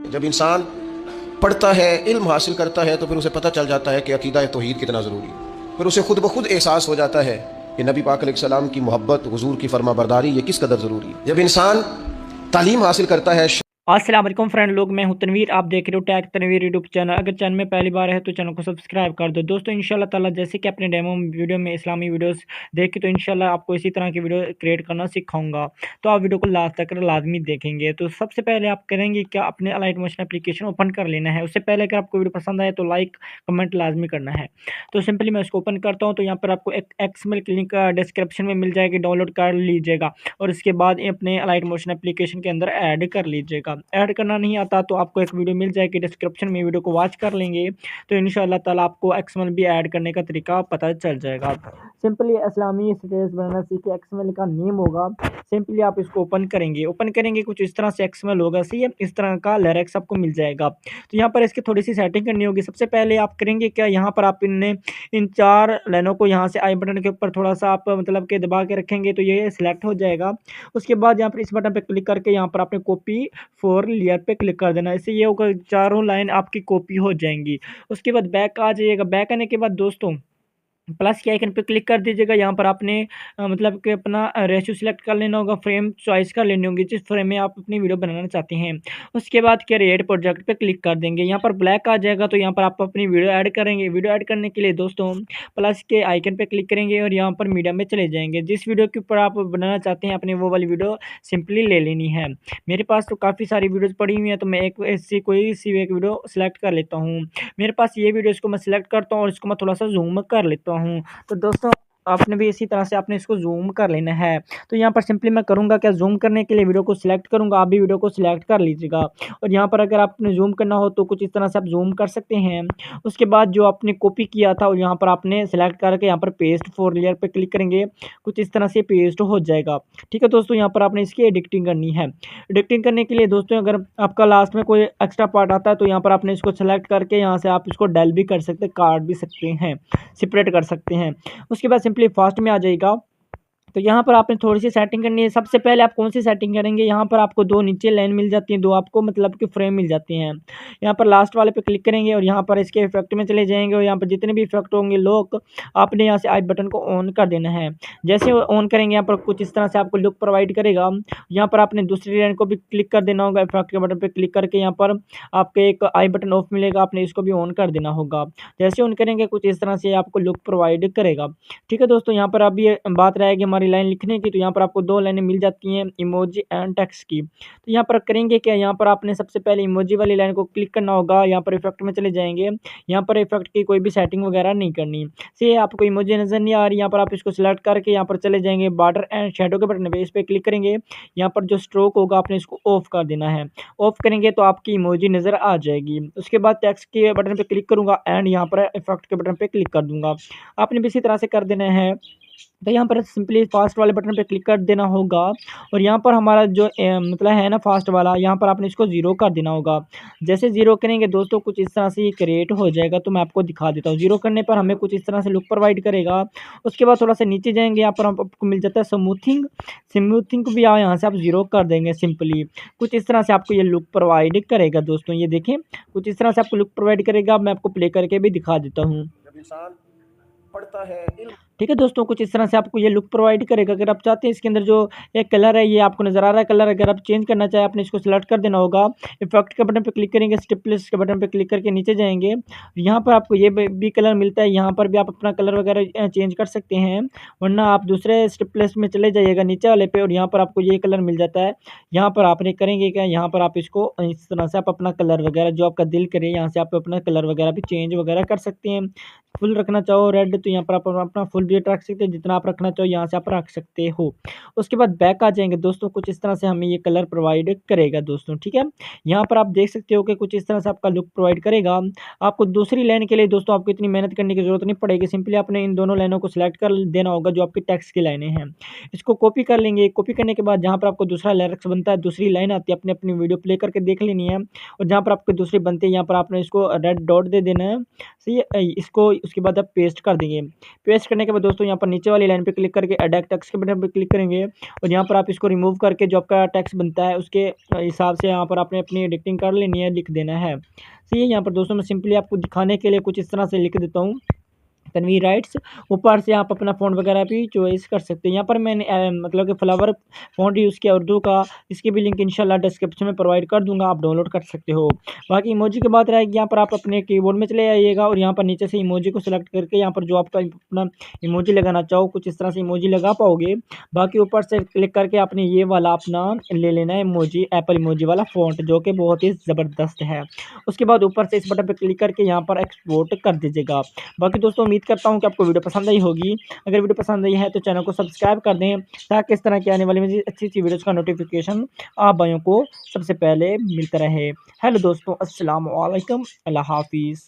जब इंसान पढ़ता है, इल्म हासिल करता है, तो फिर उसे पता चल जाता है कि अकीदा तौहीद कितना ज़रूरी है। फिर उसे खुद ब खुद एहसास हो जाता है कि नबी पाक अलैहिस्सलाम की मोहब्बत, हुजूर की फर्माबरदारी ये किस कदर ज़रूरी है। जब इंसान तालीम हासिल करता है। अस्सलाम वालेकुम फ्रेंड लोग, मैं हूं तनवीर। आप देख रहे हो टैग तनवीर यूट्यूब चैनल। अगर चैनल में पहली बार है तो चैनल को सब्सक्राइब कर दो दोस्तों। इंशाल्लाह ताला जैसे कि अपने डेमो वीडियो में इस्लामी वीडियोस देख के, तो इंशाल्लाह आपको इसी तरह की वीडियो क्रिएट करना सिखाऊंगा। तो आप वीडियो को लास्ट तक लाजमी देखेंगे। तो सबसे पहले आप करेंगे क्या, अपने अलाइट मोशन एप्लीकेशन ओपन कर लेना है। उससे पहले अगर आपको वीडियो पसंद आए तो लाइक कमेंट लाजमी करना है। तो सिंपली मैं उसको ओपन करता हूँ। तो यहाँ पर आपको एक एक्सएमएल लिंक डिस्क्रिप्शन में मिल जाएगी, डाउनलोड कर लीजिएगा और इसके बाद ये अपने अलाइट मोशन एप्लीकेशन के अंदर ऐड कर लीजिएगा। ऐड करना नहीं आता तो आपको एक वीडियो मिल जाएगी डिस्क्रिप्शन में, वीडियो को वॉच कर लेंगे तो इंशाल्लाह ताला आपको एक्सएमएल भी ऐड करने का तरीका पता चल जाएगा। सिंपली इस्लामी स्टेटस बनाना सीखे, एक्सएमएल का नेम होगा। सिंपली आप इसको ओपन करेंगे कुछ इस तरह से एक्सएमएल होगा। सही है, इस तरह का लिरिक्स आपको मिल जाएगा। तो यहाँ पर इसकी थोड़ी सी सेटिंग करनी होगी। सबसे पहले आप करेंगे क्या, यहाँ पर आप इन चार लाइनों को यहाँ से आई बटन के ऊपर थोड़ा सा आप मतलब के दबा के रखेंगे तो ये सिलेक्ट हो जाएगा। उसके बाद यहाँ पर इस बटन पे क्लिक करके यहाँ पर आपने कॉपी फॉर लेयर पे क्लिक कर देना। इससे ये होगा चारों लाइन आपकी कॉपी हो जाएंगी। उसके बाद बैक आ जाइएगा। बैक आने के बाद दोस्तों प्लस के आइकन पे क्लिक कर दीजिएगा। यहाँ पर आपने मतलब कि अपना रेशियो सिलेक्ट कर लेना होगा, फ्रेम चॉइस कर लेनी होगी जिस फ्रेम में आप अपनी वीडियो बनाना चाहते हैं। उसके बाद क्रिएट प्रोजेक्ट पे क्लिक कर देंगे। यहाँ पर ब्लैक आ जाएगा तो यहाँ पर आप अपनी वीडियो ऐड करेंगे। वीडियो ऐड करने के लिए दोस्तों प्लस के आइकन पे क्लिक करेंगे और यहाँ पर मीडिया में चले जाएंगे। जिस वीडियो के ऊपर आप बनाना चाहते हैं अपनी वो वाली वीडियो सिंपली ले लेनी है। मेरे पास तो काफ़ी सारी वीडियोज़ पड़ी हुई हैं तो मैं एक ऐसी कोई सी एक वीडियो सेलेक्ट कर लेता हूँ। मेरे पास ये वीडियो, इसको मैं सिलेक्ट करता हूँ और इसको मैं थोड़ा सा जूम कर लेता हूँ। तो दोस्तों आपने भी इसी तरह से आपने इसको जूम कर लेना है। तो यहाँ पर सिंपली मैं करूँगा क्या, जूम करने के लिए वीडियो को सिलेक्ट करूँगा, आप भी वीडियो को सिलेक्ट कर लीजिएगा। और यहाँ पर अगर आपने जूम करना हो तो कुछ इस तरह से आप जूम कर सकते हैं। उसके बाद जो आपने कॉपी किया था और यहाँ पर आपने सेलेक्ट करके यहाँ पर पेस्ट फॉर लेयर पे क्लिक करेंगे, कुछ इस तरह से पेस्ट हो जाएगा। ठीक है दोस्तों, यहाँ पर आपने इसकी एडिटिंग करनी है। एडिटिंग करने के लिए दोस्तों अगर आपका लास्ट में कोई एक्स्ट्रा पार्ट आता है तो यहाँ पर आपने इसको सेलेक्ट करके यहाँ से आप इसको डेल भी कर सकते हैं, काट भी सकते हैं, सेपरेट कर सकते हैं। उसके बाद सिंपली फास्ट में आ जाएगा। तो यहाँ पर आपने थोड़ी सी सेटिंग करनी है। सबसे पहले आप कौन सी सेटिंग करेंगे, यहाँ पर आपको दो नीचे लाइन मिल जाती हैं, दो आपको मतलब कि फ्रेम मिल जाती हैं। यहाँ पर लास्ट वाले पे क्लिक करेंगे और यहाँ पर इसके इफेक्ट में चले जाएंगे और यहाँ पर जितने भी इफेक्ट होंगे लोग आपने यहाँ से आई बटन को ऑन कर देना है। जैसे ऑन करेंगे यहाँ पर कुछ इस तरह से आपको लुक प्रोवाइड करेगा। यहाँ पर आपने दूसरी लाइन को भी क्लिक कर देना होगा। इफेक्ट के बटन पर क्लिक करके यहाँ पर आपके एक आई बटन ऑफ मिलेगा, आपने इसको भी ऑन कर देना होगा। जैसे ऑन करेंगे कुछ इस तरह से आपको लुक प्रोवाइड करेगा। ठीक है दोस्तों, यहाँ पर अभी बात रहेगी हमारी लाइन लिखने की। तो यहाँ पर आपको दो लाइनें मिल जाती हैं इमोजी एंड टेक्स्ट की। तो यहाँ पर करेंगे क्या, यहाँ पर आपने सबसे पहले इमोजी वाली लाइन को क्लिक करना होगा। यहाँ पर इफेक्ट में चले जाएंगे। यहाँ पर इफेक्ट की कोई भी सेटिंग वगैरह नहीं करनी। से आपको इमोजी नज़र नहीं आ रही, यहाँ पर आप इसको सिलेक्ट करके यहाँ पर चले जाएंगे बॉर्डर एंड शेडो के बटन पे, इस पर क्लिक करेंगे। यहाँ पर जो स्ट्रोक होगा आपने इसको ऑफ कर देना है। ऑफ करेंगे तो आपकी इमोजी नज़र आ जाएगी। उसके बाद टेक्स्ट के बटन पे क्लिक करूँगा एंड यहाँ पर इफेक्ट के बटन पे क्लिक कर दूंगा। आपने भी इसी तरह से कर देना है। तो यहाँ पर सिंपली फास्ट वाले बटन पे क्लिक कर देना होगा और यहाँ पर हमारा जो मतलब है ना फास्ट वाला, यहाँ पर आपने इसको ज़ीरो कर देना होगा। जैसे ज़ीरो करेंगे दोस्तों कुछ इस तरह से ये क्रिएट हो जाएगा। तो मैं आपको दिखा देता हूँ। ज़ीरो करने पर हमें कुछ इस तरह से लुक प्रोवाइड करेगा। उसके बाद थोड़ा सा नीचे जाएंगे, यहाँ पर आपको मिल जाता है स्मूथिंग। स्मूथिंग को भी यहाँ से आप ज़ीरो कर देंगे। सिंपली कुछ इस तरह से आपको ये लुक प्रोवाइड करेगा दोस्तों। ये देखें कुछ इस तरह से आपको लुक प्रोवाइड करेगा। मैं आपको प्ले करके भी दिखा देता हूँ। जब इंसान पढ़ता है, इल्म ठीक है दोस्तों, कुछ इस तरह से आपको ये लुक प्रोवाइड करेगा। अगर आप चाहते हैं इसके अंदर जो एक कलर है ये आपको नज़र आ रहा है कलर, अगर आप चेंज करना चाहें आपने इसको सेलेक्ट कर देना होगा। इफेक्ट के बटन पे क्लिक करेंगे, स्टिप प्लस के बटन पे क्लिक करके नीचे जाएंगे। यहाँ पर आपको ये भी कलर मिलता है, यहाँ पर भी आप अपना कलर वगैरह चेंज कर सकते हैं। वरना आप दूसरे स्टिप प्लस में चले जाइएगा नीचे वाले पे और यहाँ पर आपको ये कलर मिल जाता है। यहाँ पर आपने करेंगे क्या, यहाँ पर आप इसको इस तरह से आप अपना कलर वगैरह जो आपका दिल करे यहाँ से आप अपना कलर वगैरह भी चेंज वगैरह कर सकते हैं। फुल रखना चाहो रेड तो यहाँ पर आप अपना फुल भी रख सकते हैं, जितना आप रखना चाहो यहाँ से आप रख सकते हो। उसके बाद बैक आ जाएंगे दोस्तों, कुछ इस तरह से हमें ये कलर प्रोवाइड करेगा दोस्तों। ठीक है, यहाँ पर आप देख सकते हो कि कुछ इस तरह से आपका लुक प्रोवाइड करेगा। आपको दूसरी लाइन के लिए दोस्तों आपको इतनी मेहनत करने की जरूरत नहीं पड़ेगी। सिंपली आपने इन दोनों लाइनों को सिलेक्ट कर देना होगा जो आपकी टेक्स्ट की लाइनें हैं। इसको कॉपी कर लेंगे। कॉपी करने के बाद जहाँ पर आपको दूसरा लिरिक्स बनता है, दूसरी लाइन आती है, अपनी अपनी वीडियो प्ले करके देख लेनी है। और जहाँ पर आपको दूसरी बनती है यहाँ पर आपने इसको रेड डॉट दे देना है। सही है, इसको उसके बाद आप पेस्ट कर देंगे। पेस्ट करने के बाद दोस्तों यहाँ पर नीचे वाली लाइन पे क्लिक करके एड टेक्स्ट के बटन पे क्लिक करेंगे और यहाँ पर आप इसको रिमूव करके जो आपका टेक्स्ट बनता है उसके हिसाब से यहाँ पर आपने अपनी एडिटिंग कर लेनी है, लिख देना है। सही है। यहाँ पर दोस्तों मैं सिंपली आपको दिखाने के लिए कुछ इस तरह से लिख देता हूँ, तनवीर राइट्स। ऊपर से आप अपना फ़ॉन्ट वगैरह भी चॉइस कर सकते हैं। यहाँ पर मैंने मतलब कि फ्लावर फ़ॉन्ट यूज़ किया उर्दू का, इसकी भी लिंक इंशाल्लाह डिस्क्रिप्शन में प्रोवाइड कर दूंगा, आप डाउनलोड कर सकते हो। बाकी इमोजी की बात रहेगी, यहाँ पर आप अपने कीबोर्ड में चले आइएगा और यहाँ पर नीचे से इमोजी को सिलेक्ट करके यहाँ पर जो आपका अपना इमोजी लगाना चाहो कुछ इस तरह से इमोजी लगा पाओगे। बाकी ऊपर से क्लिक करके आपने ये वाला अपना ले लेना है इमोजी, एप्पल इमोजी वाला फ़ॉन्ट, जो कि बहुत ही ज़बरदस्त है। उसके बाद ऊपर से इस बटन पर क्लिक करके यहाँ पर एक्सपोर्ट कर दीजिएगा। बाकी दोस्तों उम्मीद करता हूँ कि आपको वीडियो पसंद आई होगी। अगर वीडियो पसंद आई है तो चैनल को सब्सक्राइब कर दें ताकि इस तरह की आने वाली मज़ीद अच्छी वीडियोज़ का नोटिफिकेशन आप भाइयों को सबसे पहले मिलता रहे। हेलो दोस्तों, अस्सलाम वालेकुम, अल्लाह हाफ़िज़।